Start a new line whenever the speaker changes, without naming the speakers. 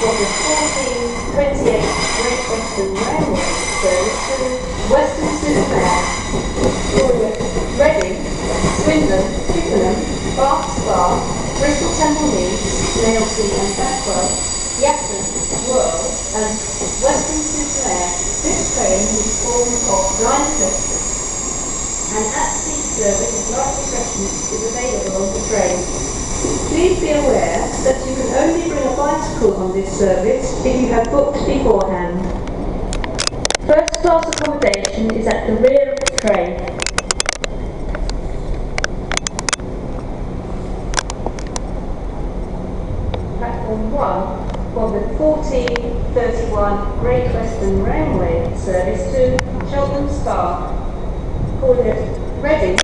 Was the 1428 Great Western Railway service to Western-super-Mare, Reading, Swindon, Twickenham, Bath Spa, Bristol Temple Meads, Nailsea and Backwell, Yatton, World and Western-super-Mare. This train is formed of 9 coaches. An at-seat service of light refreshments is available on the train. Please be aware that you can only bring a bicycle on this service if you have booked beforehand. First class accommodation is at the rear of the train. Platform 1 for the 1431 Great Western Railway service to Cheltenham Spa. Call it Reading.